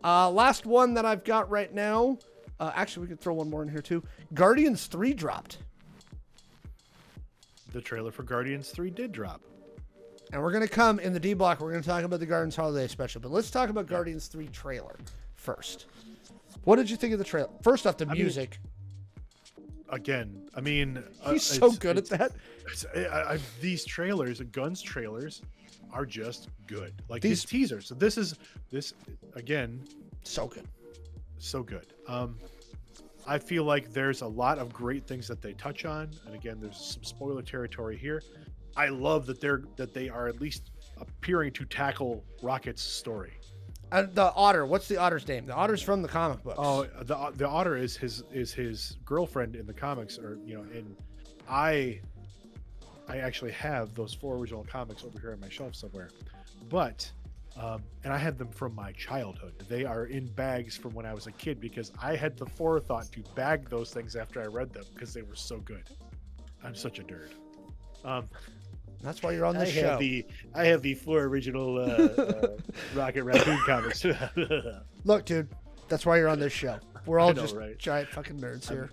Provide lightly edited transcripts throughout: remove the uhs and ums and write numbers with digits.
Last one that I've got right now. Actually, we could throw one more in here too. Guardians 3 dropped. The trailer for Guardians 3 did drop. And we're going to come in the D block. We're going to talk about the Guardians Holiday Special. But let's talk about Guardians 3 trailer first. What did you think of the trailer? First off, the music. He's so good at that. These trailers, Guns trailers, are just good. Like these teasers. So this again, so good. So good. I feel like there's a lot of great things that they touch on, and again, there's some spoiler territory here. I love that they are at least appearing to tackle Rocket's story. And the otter, what's the otter's name? The otter's from the comic books. Oh, the otter is his girlfriend in the comics, and I actually have those 4 original comics over here on my shelf somewhere, but and I had them from my childhood. They are in bags from when I was a kid because I had the forethought to bag those things after I read them because they were so good. I'm such a nerd. That's why you're on this show. I have the 4 original Rocket Raccoon comics. Look, dude, that's why you're on this show. We're all giant fucking nerds here.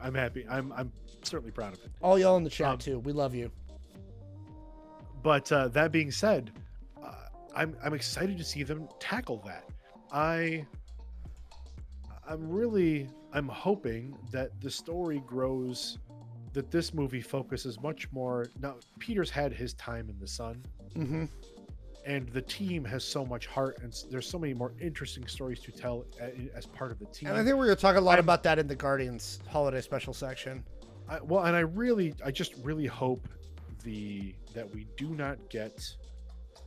I'm happy. I'm certainly proud of it. All y'all in the chat too. We love you. But that being said, I'm excited to see them tackle that. I'm hoping that the story grows, that this movie focuses much more. Now, Peter's had his time in the sun, and the team has so much heart, and there's so many more interesting stories to tell as part of the team. And I think we're going to talk a lot about that in the Guardians Holiday Special section. I just really hope that we do not get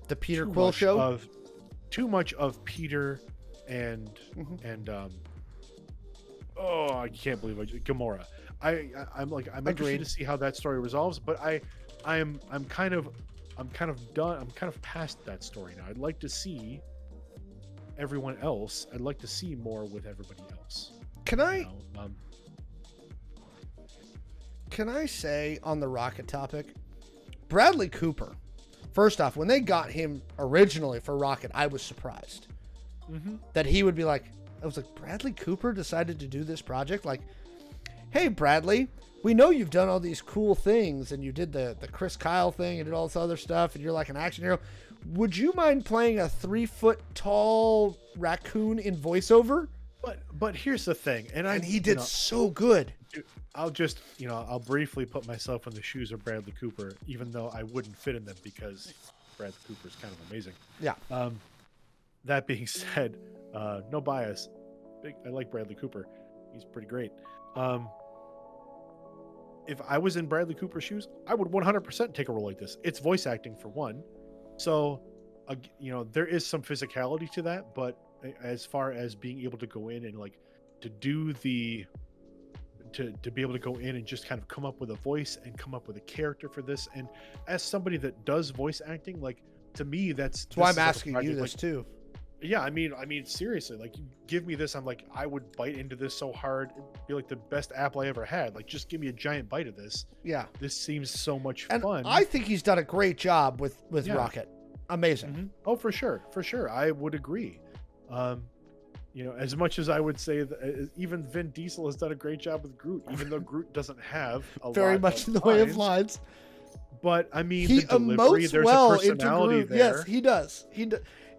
the Peter Quill show too much of Peter and I can't believe Gamora. I'm interested to see how that story resolves, but I'm kind of done. I'm kind of past that story now. I'd like to see everyone else. I'd like to see more with everybody else. Can I say on the Rocket topic, Bradley Cooper? First off, when they got him originally for Rocket, I was surprised that he would be like, I was like, Bradley Cooper decided to do this project? Like, hey, Bradley, we know you've done all these cool things, and you did the Chris Kyle thing and did all this other stuff, and you're like an action hero. Would you mind playing a 3-foot tall raccoon in voiceover? But here's the thing, and he did so good. I'll just, I'll briefly put myself in the shoes of Bradley Cooper, even though I wouldn't fit in them because Bradley Cooper is kind of amazing. Yeah. That being said, no bias. I like Bradley Cooper. He's pretty great. If I was in Bradley Cooper's shoes, I would 100% take a role like this. It's voice acting for one. So, there is some physicality to that, but as far as being able to go in and to do to be able to go in and just kind of come up with a voice and come up with a character for this. And as somebody that does voice acting, to me, that's why I'm asking you this too. Yeah, I mean, seriously, you give me this, I'm I would bite into this so hard. It'd be like the best apple I ever had. Just give me a giant bite of this. Yeah. This seems so much and fun. I think he's done a great job with Rocket. Amazing. Mm-hmm. Oh, for sure. I would agree. As much as I would say that even Vin Diesel has done a great job with Groot, even though Groot doesn't have a very lot much of in the lines, way of lines. But I mean, he the delivery, emotes there's well a personality into Groot. there. Yes, he does.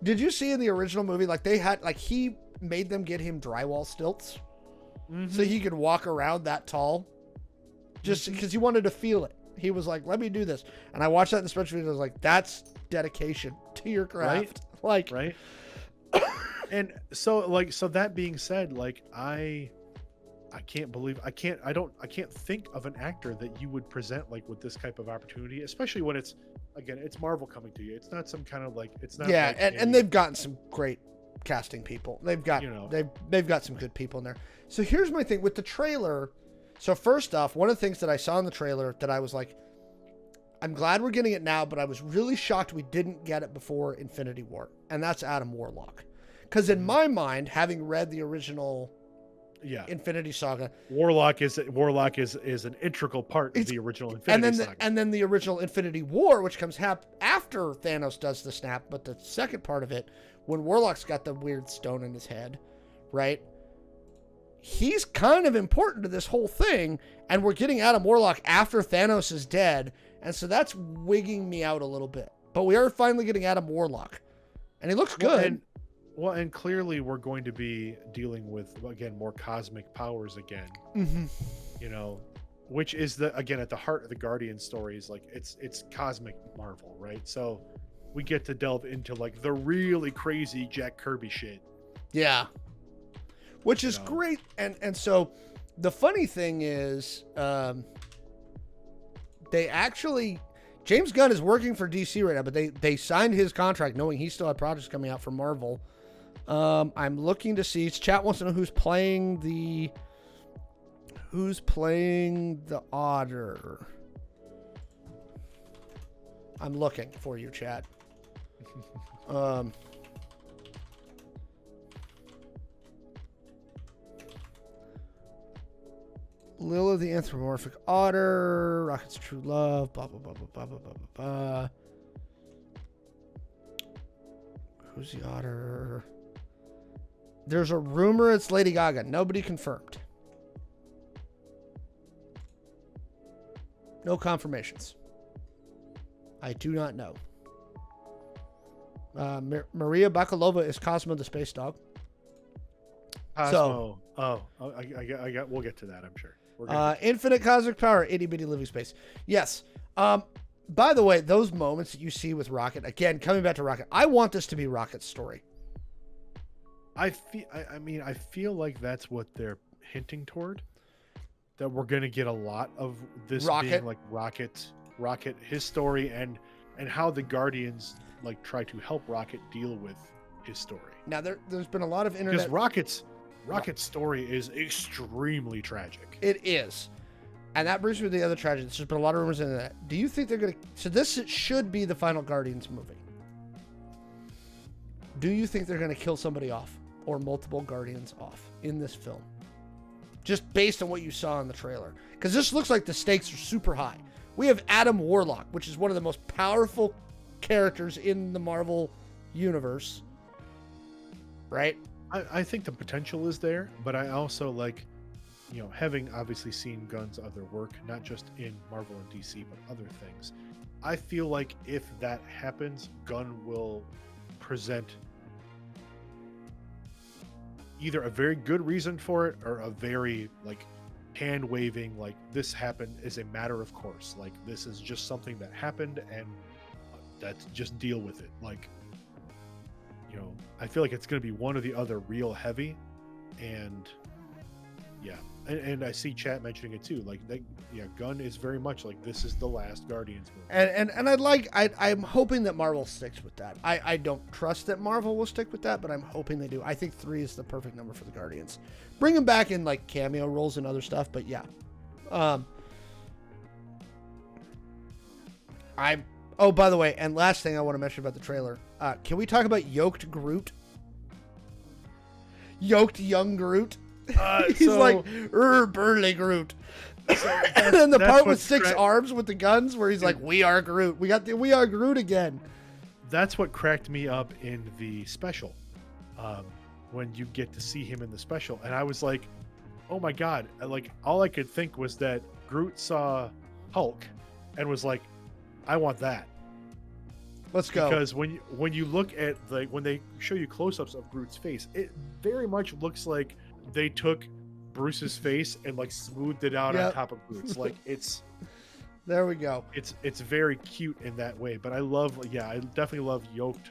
Did you see in the original movie, they had he made them get him drywall stilts so he could walk around that tall, just because he wanted to feel it. He was like, "Let me do this," and I watched that in the special video. I was like, "That's dedication to your craft." Right. Right. And so that being said, I can't think of an actor that you would present with this type of opportunity, especially when it's Marvel coming to you. It's not some kind of it's not. Yeah, and they've gotten some great casting people. They've got they've got some good people in there. So here's my thing with the trailer. So first off, one of the things that I saw in the trailer that I was like, I'm glad we're getting it now, but I was really shocked we didn't get it before Infinity War, and that's Adam Warlock. Because in my mind, having read the original Yeah. Infinity Saga. Warlock is an integral part of the original Infinity Saga. And then the original Infinity War, which comes after Thanos does the snap, but the second part of it, when Warlock's got the weird stone in his head, right? He's kind of important to this whole thing, and we're getting Adam Warlock after Thanos is dead, and so that's wigging me out a little bit. But we are finally getting Adam Warlock, and he looks good. And clearly we're going to be dealing with, again, more cosmic powers again. Mm-hmm. You know, which is again at the heart of the Guardian stories. Like it's cosmic Marvel, right? So we get to delve into like the really crazy Jack Kirby shit. Yeah, which is great. And so the funny thing is, they actually, James Gunn is working for DC right now, but they signed his contract knowing he still had projects coming out for Marvel. I'm looking to see. Chat wants to know who's playing the Otter. I'm looking for you, chat. Lila the anthropomorphic otter, Rocket's true love, blah blah blah blah blah blah blah blah. Who's the otter? There's a rumor it's Lady Gaga. Nobody confirmed. No confirmations. I do not know. Maria Bakalova is Cosmo the space dog. Cosmo. We'll get to that, I'm sure. Infinite cosmic power, itty bitty living space. Yes. By the way, those moments that you see with Rocket, again, coming back to Rocket, I want this to be Rocket's story. I feel like that's what they're hinting toward. That we're going to get a lot of this being like Rocket, his story, and how the Guardians like try to help Rocket deal with his story. Now there's been a lot of internet. Because Rocket's story is extremely tragic. It is. And that brings me to the other tragedy. There's been a lot of rumors into that. Do you think they're going to... So this should be the final Guardians movie. Do you think they're going to kill somebody off or multiple Guardians off in this film? Just based on what you saw in the trailer. Because this looks like the stakes are super high. We have Adam Warlock, which is one of the most powerful characters in the Marvel universe. Right? I think the potential is there, but I also like... You know, having obviously seen Gunn's other work, not just in Marvel and DC, but other things, I feel like if that happens, Gunn will present either a very good reason for it or a very like hand-waving, like this happened is a matter of course. Like this is just something that happened and that's just deal with it. Like, you know, I feel like it's going to be one or the other real heavy, and yeah. And I see chat mentioning it too. Like, Gunn is very much like this is the last Guardians movie. And I'm hoping that Marvel sticks with that. I don't trust that Marvel will stick with that, but I'm hoping they do. I think 3 is the perfect number for the Guardians. Bring them back in like cameo roles and other stuff, but yeah. Oh, by the way, and last thing I want to mention about the trailer. Can we talk about yoked Groot? Yoked young Groot. He's like burly Groot. And then the part with 6 arms with the guns where he's like, we are Groot. We got the we are Groot again. That's what cracked me up in the special. When you get to see him in the special. And I was like, oh my God. Like all I could think was that Groot saw Hulk and was like, I want that. Let's go. Because when you look at like when they show you close-ups of Groot's face, it very much looks like they took Bruce's face and like smoothed it out on top of Groot's. Like it's there we go. It's very cute in that way. But I definitely love yoked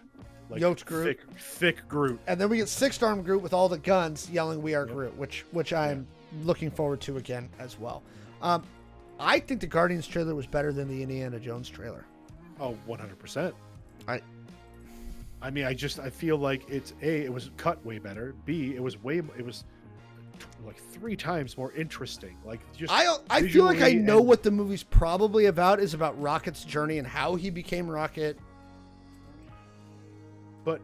Groot, thick Groot. And then we get 6-armed Groot with all the guns yelling "We are Groot," which I'm looking forward to again as well. I think the Guardians trailer was better than the Indiana Jones trailer. Oh, 100%. I mean, I feel like it was cut way better. B, it was like 3 times more interesting. Like just I feel like I know what the movie's probably about is about Rocket's journey and how he became Rocket. But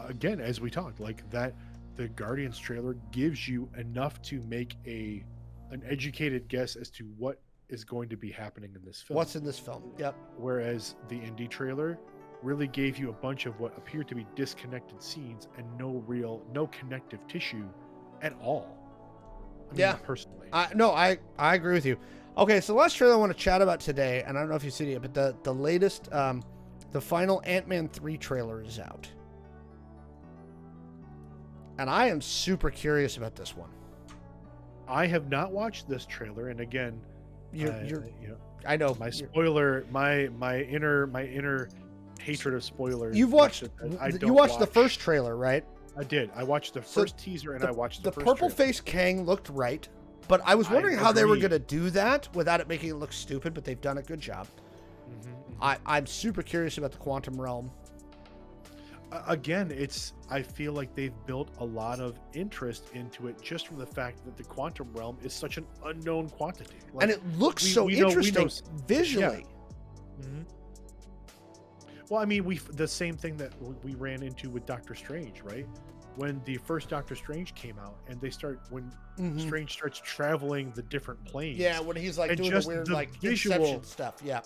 again, as we talked, like that the Guardians trailer gives you enough to make an educated guess as to what is going to be happening in this film. What's in this film? Yep. Whereas the indie trailer really gave you a bunch of what appeared to be disconnected scenes and no connective tissue at all. I mean, personally. I agree with you. Okay, so the last trailer I want to chat about today, and I don't know if you've seen it, but the latest, the final Ant-Man 3 trailer is out. And I am super curious about this one. I have not watched this trailer, and again, I know my spoiler, my inner hatred of spoilers. You watched the first trailer, right? I did. I watched the first teaser, and I watched the first purple trailer. face Kang looked right, but I was wondering how they were going to do that without it making it look stupid. But they've done a good job. I'm super curious about the quantum realm. Again, I feel like they've built a lot of interest into it just from the fact that the quantum realm is such an unknown quantity. And it looks interesting visually. Yeah. Well, I mean, the same thing that we ran into with Doctor Strange, right? When the first Doctor Strange came out, and Strange starts traveling the different planes. Yeah, when he's like doing the weird Inception stuff. Yeah.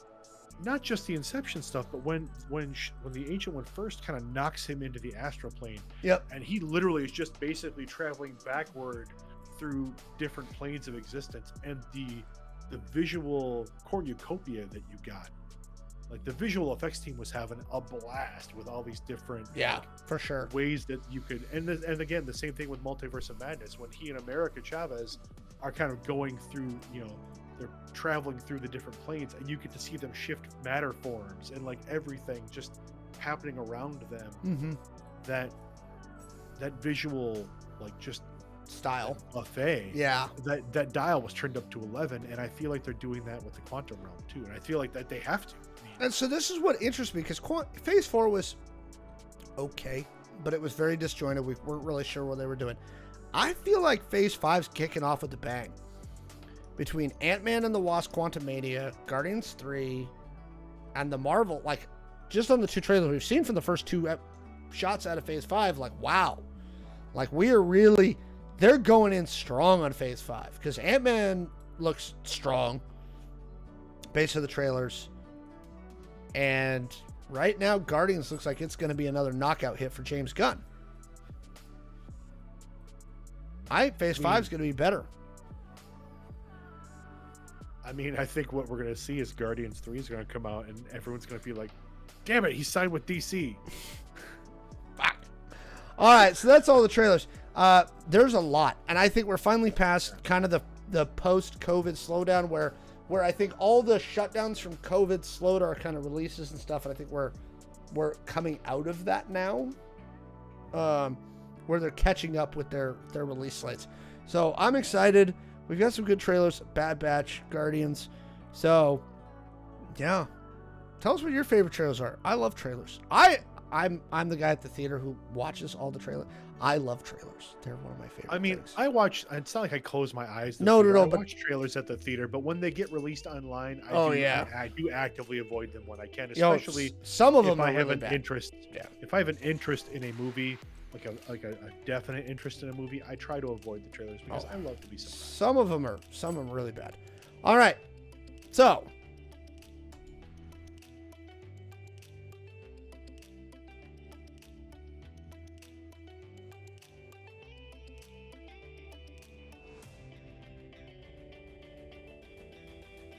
Not just the Inception stuff, but when the Ancient One first kind of knocks him into the astral plane. Yep. And he literally is just basically traveling backward through different planes of existence, and the visual cornucopia that you got, like the visual effects team was having a blast with all these different for sure ways that you could, and again the same thing with Multiverse of Madness when he and America Chavez are kind of going through, they're traveling through the different planes, and you get to see them shift matter forms and like everything just happening around them. That visual, like, just style buffet, that dial was turned up to 11, and I feel like they're doing that with the quantum realm too, and I feel like that they have to. And so this is what interests me, because Phase 4 was okay, but it was very disjointed. We weren't really sure what they were doing. I feel like Phase 5's kicking off with a bang. Between Ant-Man and the Wasp, Quantumania, Guardians 3, and the Marvel, like, just on the two trailers we've seen from the first two shots out of Phase 5, like, wow. Like, they're going in strong on Phase 5, because Ant-Man looks strong based on the trailers. And right now, Guardians looks like it's going to be another knockout hit for James Gunn. Phase 5 is going to be better. I mean, I think what we're going to see is Guardians 3 is going to come out, and everyone's going to be like, damn it, he signed with DC. Fuck. All right, so that's all the trailers. There's a lot, and I think we're finally past kind of the post-COVID slowdown where I think all the shutdowns from COVID slowed our kind of releases and stuff, and I think we're coming out of that now, where they're catching up with their release slates. So I'm excited. We've got some good trailers. Bad Batch, Guardians. So, yeah. Tell us what your favorite trailers are. I love trailers. I'm the guy at the theater who watches all the trailers. I love trailers. They're one of my favorite things. I watch, it's not like I close my eyes. No. I watch trailers at the theater, but when they get released online, I do actively avoid them when I can, especially some of them if I are have really an interest. Yeah. If I have an interest in a movie, like a definite interest in a movie, I try to avoid the trailers because I love to be surprised. Some of them are really bad. All right. So